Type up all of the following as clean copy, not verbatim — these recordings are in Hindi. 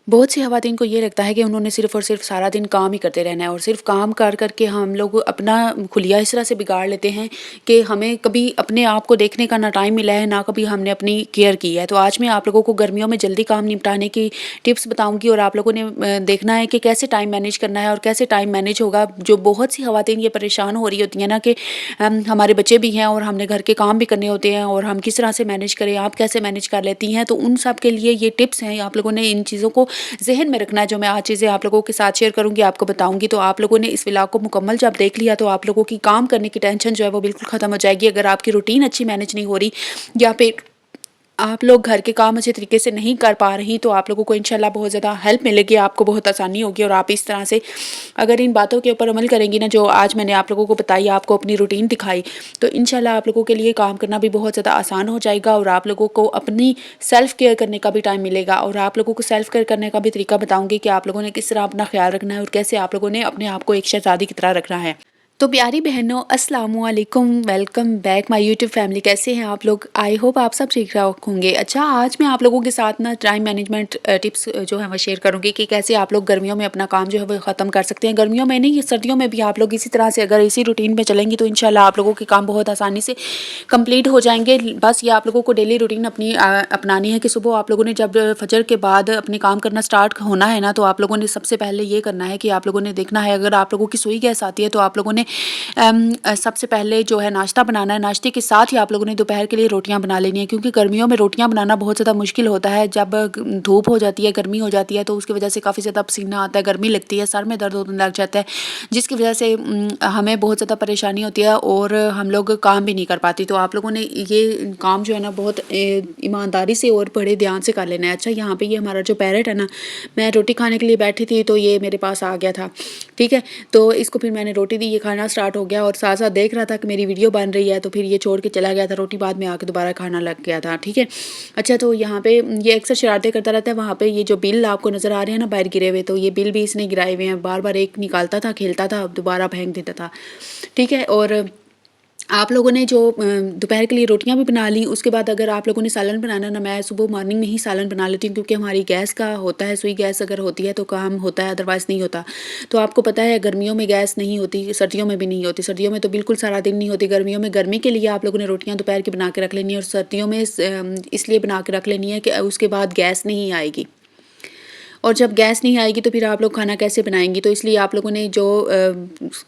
बहुत सी ख़वातीन को ये लगता है कि उन्होंने सिर्फ़ और सिर्फ़ सारा दिन काम ही करते रहना है और सिर्फ़ काम कर के हम लोग अपना खुलिया इस तरह से बिगाड़ लेते हैं कि हमें कभी अपने आप को देखने का ना टाइम मिला है, ना कभी हमने अपनी केयर की है। तो आज मैं आप लोगों को गर्मियों में जल्दी काम निपटाने की टिप्स बताऊँगी और आप लोगों ने देखना है कि कैसे टाइम मैनेज करना है और कैसे टाइम मैनेज होगा। जो बहुत सी ख़वातीन ये परेशान हो रही होती हैं ना कि हमारे बच्चे भी हैं और हमने घर के काम भी करने होते हैं और हम किस तरह से मैनेज करें, आप कैसे मैनेज कर लेती हैं? तो उन सब के लिए ये टिप्स हैं, आप लोगों ने इन चीज़ों को ज़हन में रखना है। जो मैं आज चीज़ें आप लोगों के साथ शेयर करूँगी, आपको बताऊँगी, तो आप लोगों ने इस व्लॉग को मुकम्मल जब देख लिया तो आप लोगों की काम करने की टेंशन जो है वो बिल्कुल ख़त्म हो जाएगी। अगर आपकी रूटीन अच्छी मैनेज नहीं हो रही या फिर आप लोग घर के काम अच्छे तरीके से नहीं कर पा रही, तो आप लोगों को इंशाल्लाह बहुत ज़्यादा हेल्प मिलेगी, आपको बहुत आसानी होगी और आप इस तरह से अगर इन बातों के ऊपर अमल करेंगी ना, जो आज मैंने आप लोगों को बताई, आपको अपनी रूटीन दिखाई, तो इंशाल्लाह आप लोगों के लिए काम करना भी बहुत ज़्यादा आसान हो जाएगा और आप लोगों को अपनी सेल्फ केयर करने का भी टाइम मिलेगा। और आप लोगों को सेल्फ केयर करने का भी तरीका बताऊँगी कि आप लोगों ने किस तरह अपना ख़्याल रखना है और कैसे आप लोगों ने अपने आप को एक शहज़ादी की तरह रखना है। तो प्यारी बहनों, अस्सलामु अलैकुम, welcome back my YouTube family. कैसे हैं आप लोग? आई होप आप सब ठीक ठाक होंगे। अच्छा, आज मैं आप लोगों के साथ ना टाइम मैनेजमेंट टिप्स जो है वो शेयर करूंगी कि कैसे आप लोग गर्मियों में अपना काम जो है वो ख़त्म कर सकते हैं। गर्मियों में नहीं, सर्दियों में भी आप लोग इसी तरह से अगर इसी रूटीन में चलेंगी तो इंशाल्लाह आप लोगों के काम बहुत आसानी से कंप्लीट हो जाएंगे। बस ये आप लोगों को डेली रूटीन अपनी अपनानी है कि सुबह आप लोगों ने जब फजर के बाद अपने काम करना स्टार्ट होना है ना, तो आप लोगों ने सबसे पहले ये करना है कि आप लोगों ने देखना है, अगर आप लोगों की सुई गैस आती है तो आप लोगों ने सबसे पहले जो है नाश्ता बनाना है। नाश्ते के साथ ही आप लोगों ने दोपहर के लिए रोटियां बना लेनी है, क्योंकि गर्मियों में रोटियां बनाना बहुत ज़्यादा मुश्किल होता है। जब धूप हो जाती है, गर्मी हो जाती है, तो उसकी वजह से काफ़ी ज़्यादा पसीना आता है, गर्मी लगती है, सर में दर्द होने लग जाता है, जिसकी वजह से हमें बहुत ज़्यादा परेशानी होती है और हम लोग काम भी नहीं कर पाती। तो आप लोगों ने ये काम जो है ना बहुत ईमानदारी से और बड़े ध्यान से कर लेना है। अच्छा, यहाँ पे ये हमारा जो पैरेट है ना, मैं रोटी खाने के लिए बैठी थी तो ये मेरे पास आ गया था, ठीक है। तो इसको फिर मैंने रोटी दी, ये खाना स्टार्ट हो गया और साथ-साथ देख रहा था कि मेरी वीडियो बन रही है, तो फिर ये छोड़ के चला गया था रोटी, बाद में आके दोबारा खाना लग गया था, ठीक है। अच्छा, तो यहाँ पे ये अक्सर शरारतें करता रहता है। वहाँ पे ये जो बिल आपको नज़र आ रहे हैं ना बाहर गिरे हुए, तो ये बिल भी इसने गिराए हुए हैं। बार-बार एक निकालता था, खेलता था, दोबारा फेंक देता था, ठीक है। और आप लोगों ने जो दोपहर के लिए रोटियां भी बना ली, उसके बाद अगर आप लोगों ने सालन बनाना ना, मैं सुबह मॉर्निंग में ही सालन बना लेती हूँ, क्योंकि हमारी गैस का होता है, सुई गैस अगर होती है तो काम होता है, अदरवाइज़ नहीं होता। तो आपको पता है गर्मियों में गैस नहीं होती, सर्दियों में भी नहीं होती। सर्दियों में तो बिल्कुल सारा दिन नहीं होती। गर्मियों में गर्मी के लिए आप लोगों ने रोटियां दोपहर की बना के रख लेनी है और सर्दियों में इसलिए बना के रख लेनी है कि उसके बाद गैस नहीं आएगी। और जब गैस नहीं आएगी तो फिर आप लोग खाना कैसे बनाएँगी? तो इसलिए आप लोगों ने जो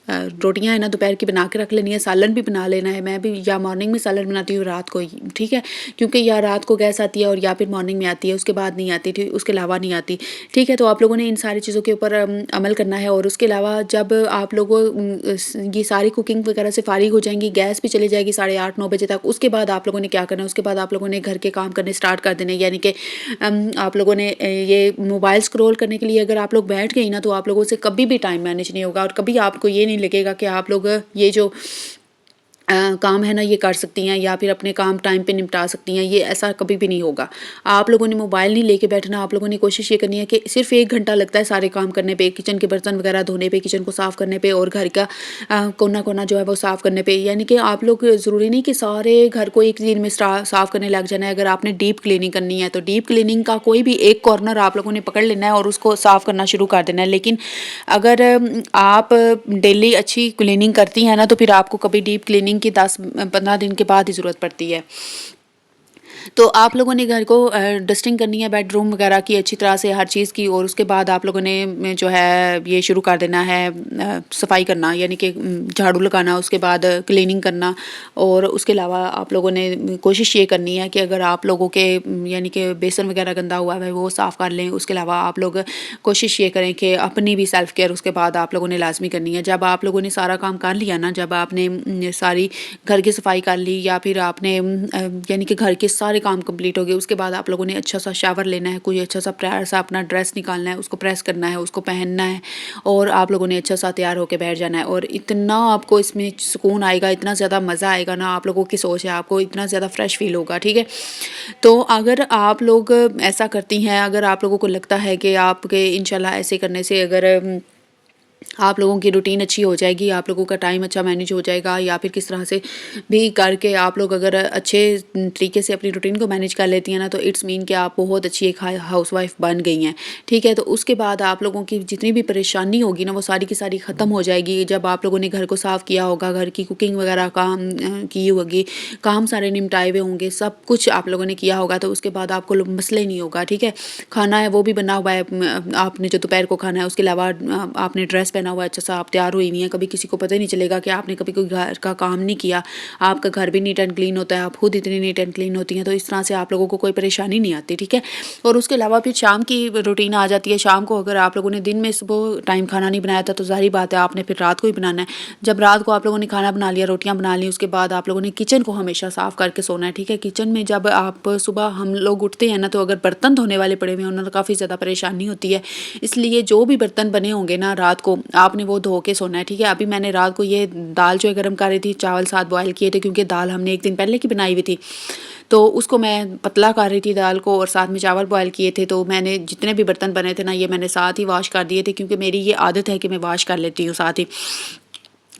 रोटियाँ हैं ना दोपहर की बना के रख लेनी है, सालन भी बना लेना है। मैं भी या मॉर्निंग में सालन बनाती हूँ रात को ही, ठीक है? क्योंकि या रात को गैस आती है और या फिर मॉर्निंग में आती है, उसके बाद नहीं आती, ठीक, उसके अलावा नहीं आती, ठीक है? तो आप लोगों ने इन सारी चीज़ों के ऊपर अमल करना है और उसके अलावा जब आप लोगों ये सारी कुकिंग वगैरह से फ़ारिग हो जाएँगी, गैस भी चली जाएगी 8:30-9 बजे तक, उसके बाद आप लोगों ने क्या करना है? उसके बाद आप लोगों ने घर के काम करने स्टार्ट कर देने, यानी कि आप लोगों ने ये मोबाइल स्क्रॉल करने के लिए अगर आप लोग बैठ गई ना, तो आप लोगों से कभी भी टाइम मैनेज नहीं होगा और कभी आपको ये नहीं लगेगा कि आप लोग ये जो काम है ना ये कर सकती हैं या फिर अपने काम टाइम पे निपटा सकती हैं, ये ऐसा कभी भी नहीं होगा। आप लोगों ने मोबाइल नहीं लेके बैठना, आप लोगों ने कोशिश ये करनी है कि सिर्फ़ 1 घंटा लगता है सारे काम करने पे, किचन के बर्तन वगैरह धोने पे, किचन को साफ़ करने पे और घर का कोना-कोना जो है वो साफ़ करने पे। यानी कि आप लोग ज़रूरी नहीं कि सारे घर को एक दिन में साफ़ करने लग जाना है। अगर आपने डीप क्लीनिंग करनी है, तो डीप क्लीनिंग का कोई भी एक कॉर्नर आप लोगों ने पकड़ लेना है और उसको साफ़ करना शुरू कर देना है। लेकिन अगर आप डेली अच्छी क्लीनिंग करती हैं ना, तो फिर आपको कभी डीप क्लीनिंग की 10-15 दिन के बाद ही ज़रूरत पड़ती है। तो आप लोगों ने घर को डस्टिंग करनी है, बेडरूम वगैरह की अच्छी तरह से हर चीज़ की, और उसके बाद आप लोगों ने जो है ये शुरू कर देना है सफाई करना, यानी कि झाड़ू लगाना, उसके बाद क्लीनिंग करना। और उसके अलावा आप लोगों ने कोशिश ये करनी है कि अगर आप लोगों के यानी कि बेसन वगैरह गंदा हुआ है वो साफ़ कर लें। उसके अलावा आप लोग कोशिश ये करें कि अपनी भी सेल्फ केयर उसके बाद आप लोगों ने लाजमी करनी है। जब आप लोगों ने सारा काम कर लिया ना, जब आपने सारी घर की सफाई कर ली या फिर आपने यानी कि घर के सारे काम कंप्लीट हो गए, उसके बाद आप लोगों ने अच्छा सा शावर लेना है, कोई अच्छा सा प्यारा सा अपना ड्रेस निकालना है, उसको प्रेस करना है, उसको पहनना है और आप लोगों ने अच्छा सा तैयार होकर बैठ जाना है। और इतना आपको इसमें सुकून आएगा, इतना ज़्यादा मज़ा आएगा ना, आप लोगों की सोच है, आपको इतना ज़्यादा फ्रेश फील होगा, ठीक है। तो अगर आप लोग ऐसा करती हैं, अगर आप लोगों को लगता है कि आपके इंशाल्लाह ऐसे करने से अगर आप लोगों की रूटीन अच्छी हो जाएगी, आप लोगों का टाइम अच्छा मैनेज हो जाएगा, या फिर किस तरह से भी करके आप लोग अगर अच्छे तरीके से अपनी रूटीन को मैनेज कर लेती हैं ना, तो इट्स मीन कि आप बहुत अच्छी एक हाउसवाइफ बन गई हैं। ठीक है, तो उसके बाद आप लोगों की जितनी भी परेशानी होगी ना, वो सारी की सारी ख़त्म हो जाएगी जब आप लोगों ने घर को साफ़ किया होगा, घर की कुकिंग वगैरह काम की होगी, काम सारे निपटाए हुए होंगे, सब कुछ आप लोगों ने किया होगा, तो उसके बाद आपको मसले ही नहीं होगा। ठीक है, खाना है वो भी बना हुआ है, आपने जो दोपहर को खाना है, उसके अलावा आपने ड्रेस पहना हुआ है, अच्छा सा आप तैयार हुई हुई हैं, कभी किसी को पता ही नहीं चलेगा कि आपने कभी कोई घर का काम नहीं किया, आपका घर भी नीट एंड क्लीन होता है, आप खुद इतनी नीट एंड क्लीन होती हैं, तो इस तरह से आप लोगों को कोई परेशानी नहीं आती। ठीक है, और उसके अलावा फिर शाम की रूटीन आ जाती है। शाम को अगर आप लोगों ने दिन में सुबह टाइम खाना नहीं बनाया था, तो ज़ाहिर बात है आपने फिर रात को ही बनाना है। जब रात को आप लोगों ने खाना बना लिया, रोटियां बना ली, उसके बाद आप लोगों ने किचन को हमेशा साफ़ करके सोना है। ठीक है, किचन में जब आप सुबह हम लोग उठते हैं ना, तो अगर बर्तन धोने वाले पड़े हुए हैं, उन्हें तो काफ़ी ज़्यादा परेशानी होती है, इसलिए जो भी बर्तन बने होंगे ना रात को, आपने वो धो के सोना है। ठीक है, अभी मैंने रात को ये दाल जो है गर्म कर रही थी, चावल साथ बॉयल किए थे, क्योंकि दाल हमने एक दिन पहले की बनाई हुई थी, तो उसको मैं पतला कर रही थी दाल को, और साथ में चावल बॉयल किए थे, तो मैंने जितने भी बर्तन बने थे ना, ये मैंने साथ ही वॉश कर दिए थे, क्योंकि मेरी ये आदत है कि मैं वॉश कर लेती हूँ साथ ही।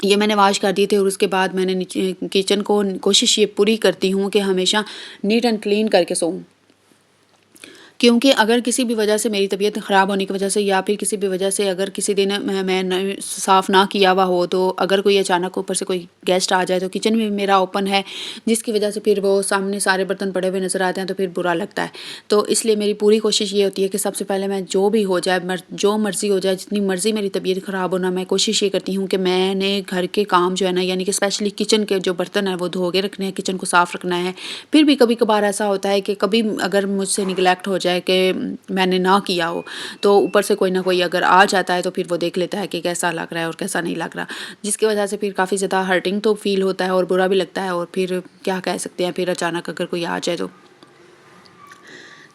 ये मैंने वॉश कर दिए थे, और उसके बाद मैंने नीचे किचन को कोशिश ये पूरी करती हूँ कि हमेशा नीट एंड क्लीन करके सोऊं, क्योंकि अगर किसी भी वजह से मेरी तबीयत ख़राब होने की वजह से, या फिर किसी भी वजह से अगर किसी दिन मैं साफ़ ना किया हुआ हो, तो अगर कोई अचानक ऊपर से कोई गेस्ट आ जाए, तो किचन में मेरा ओपन है, जिसकी वजह से फिर वो सामने सारे बर्तन पड़े हुए नज़र आते हैं, तो फिर बुरा लगता है। तो इसलिए मेरी पूरी कोशिश ये होती है कि सबसे पहले मैं जो भी हो जाए, जो मर्ज़ी हो जाए, जितनी मर्ज़ी मेरी तबीयत ख़राब हो ना, मैं कोशिश ये करती हूँ कि मैंने घर के काम जो है ना, यानी कि स्पेशली किचन के जो बर्तन हैं वो धो के रखने हैं, किचन को साफ़ रखना है। फिर भी कभी कभार ऐसा होता है कि कभी अगर मुझसे निगलेक्ट हो जाए कि मैंने ना किया हो, तो ऊपर से कोई ना कोई अगर आ जाता है, तो फिर वो देख लेता है कि कैसा लग रहा है और कैसा नहीं लग रहा, जिसकी वजह से फिर काफ़ी ज़्यादा हर्टिंग तो फील होता है और बुरा भी लगता है, और फिर क्या कह सकते हैं, फिर अचानक अगर कोई आ जाए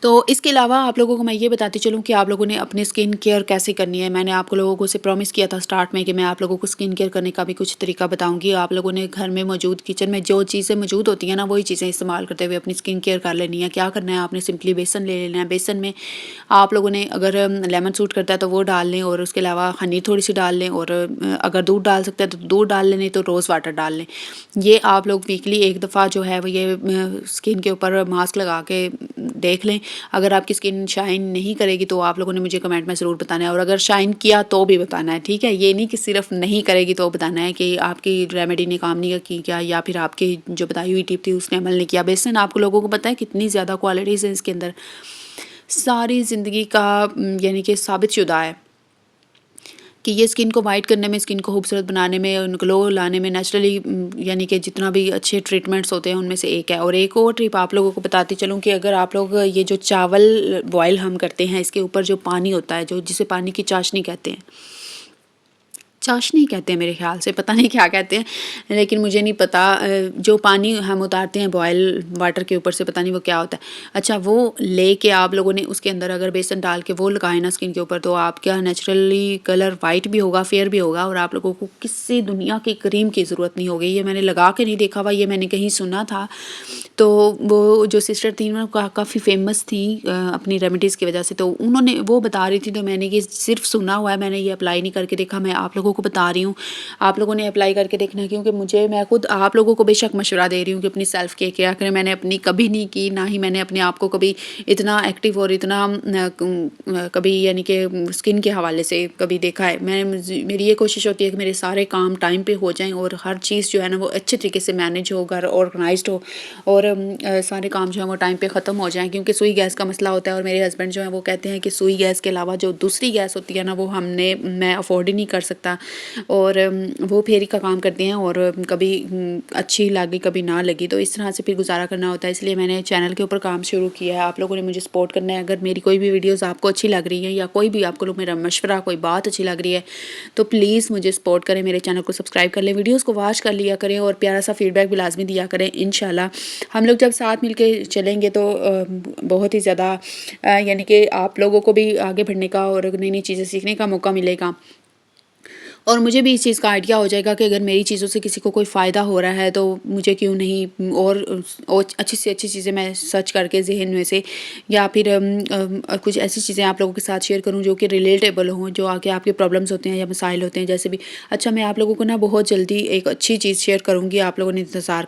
तो इसके अलावा आप लोगों को मैं ये बताती चलूँ कि आप लोगों ने अपनी स्किन केयर कैसे करनी है। मैंने आप लोगों को से प्रॉमिस किया था स्टार्ट में कि मैं आप लोगों को स्किन केयर करने का भी कुछ तरीका बताऊँगी। आप लोगों ने घर में मौजूद किचन में जो चीज़ें मौजूद होती हैं ना, वही चीज़ें इस्तेमाल करते हुए अपनी स्किन केयर कर लेनी है। क्या करना है, आपने सिंपली बेसन ले लेना है। बेसन में आप लोगों ने अगर लेमन सूट करता है तो वो डाल लें, और उसके अलावा हनी थोड़ी-सी डाल लें, और अगर दूध डाल सकते हैं तो दूध डाल लें, नहीं तो रोज़ वाटर डाल लें। ये आप लोग वीकली एक दफ़ा जो है वो ये स्किन के ऊपर मास्क लगा के देख लें। अगर आपकी स्किन शाइन नहीं करेगी, तो आप लोगों ने मुझे कमेंट में ज़रूर बताना है, और अगर शाइन किया तो भी बताना है। ठीक है, ये नहीं कि सिर्फ नहीं करेगी तो बताना है कि आपकी रेमेडी ने काम नहीं की क्या, या फिर आपकी जो बताई हुई टिप थी उसने अमल नहीं किया। बेसन आप लोगों को पता है कितनी ज़्यादा क्वालिटीज़ हैं इसके अंदर, सारी ज़िंदगी का यानी कि साबितशुदा है कि ये स्किन को वाइट करने में, स्किन को खूबसूरत बनाने में, ग्लो लाने में नेचुरली यानी कि जितना भी अच्छे ट्रीटमेंट्स होते हैं उनमें से एक है। और एक और टिप आप लोगों को बताती चलूँ कि अगर आप लोग ये जो चावल बॉयल हम करते हैं, इसके ऊपर जो पानी होता है, जो जिसे पानी की चाशनी कहते हैं, चाशनी कहते हैं मेरे ख़्याल से, पता नहीं क्या कहते हैं, लेकिन मुझे नहीं पता। जो पानी हम उतारते हैं बॉयल वाटर के ऊपर से, पता नहीं वो क्या होता है। अच्छा, वो लेके आप लोगों ने उसके अंदर अगर बेसन डाल के वो लगाए ना स्किन के ऊपर, तो आपका नेचुरली कलर वाइट भी होगा, फेयर भी होगा, और आप लोगों को किसी दुनिया की क्रीम की ज़रूरत नहीं होगी। ये मैंने लगा के नहीं देखा हुआ, ये मैंने कहीं सुना था। तो वो जो सिस्टर थी ना, काफ़ी फेमस थी अपनी रेमेडीज़ की वजह से, तो उन्होंने वो बता रही थी, तो मैंने ये सिर्फ सुना हुआ है, मैंने ये अप्लाई नहीं करके देखा। मैं आप लोगों को बता रही हूँ, आप लोगों ने अप्लाई करके देखना है, क्योंकि मैं खुद आप लोगों को बेशक मशवरा दे रही हूँ कि अपनी सेल्फ केयर क्या करें। मैंने अपनी कभी नहीं की, ना ही मैंने अपने आप को कभी इतना एक्टिव और इतना कभी यानी कि स्किन के हवाले से कभी देखा है। मेरी ये कोशिश होती है कि मेरे सारे काम टाइम पे हो जाएं, और हर चीज़ जो है ना वो अच्छे तरीके से मैनेज हो, घर ऑर्गेनाइज्ड हो, और सारे काम जो है वो टाइम पे ख़त्म हो जाएं, क्योंकि सुई गैस का मसला होता है। और मेरे हस्बैंड जो है वो कहते हैं कि सुई गैस के अलावा जो दूसरी गैस होती है ना, वो मैं अफोर्ड ही नहीं कर सकता, और वो फेरी का काम करते हैं, और कभी अच्छी लगी कभी ना लगी, तो इस तरह से फिर गुजारा करना होता है। इसलिए मैंने चैनल के ऊपर काम शुरू किया है। आप लोगों ने मुझे सपोर्ट करना है। अगर मेरी कोई भी वीडियोस आपको अच्छी लग रही है, या कोई भी आपको लोग मेरा मशवरा, कोई बात अच्छी लग रही है, तो प्लीज़ मुझे सपोर्ट करें, मेरे चैनल को सब्सक्राइब कर लें, वीडियोज़ को वॉच कर लिया करें, और प्यारा सा फीडबैक भी लाजमी दिया करें। इंशाल्लाह हम लोग जब साथ मिल के चलेंगे तो बहुत ही ज़्यादा यानी कि आप लोगों को भी आगे बढ़ने का और नई नई चीज़ें सीखने का मौका मिलेगा। और मुझे भी इस चीज़ का आइडिया हो जाएगा कि अगर मेरी चीज़ों से किसी को कोई फ़ायदा हो रहा है तो मुझे क्यों नहीं और अच्छी से अच्छी चीज़ें मैं सर्च करके ज़हन में से या फिर कुछ ऐसी चीज़ें आप लोगों के साथ शेयर करूँ जो कि रिलेटेबल हों, जो आगे आपके प्रॉब्लम्स होते हैं या मसाइल होते हैं जैसे भी। अच्छा, मैं आप लोगों को ना बहुत जल्दी एक अच्छी चीज़ शेयर करूँगी, आप लोगों ने इंतज़ार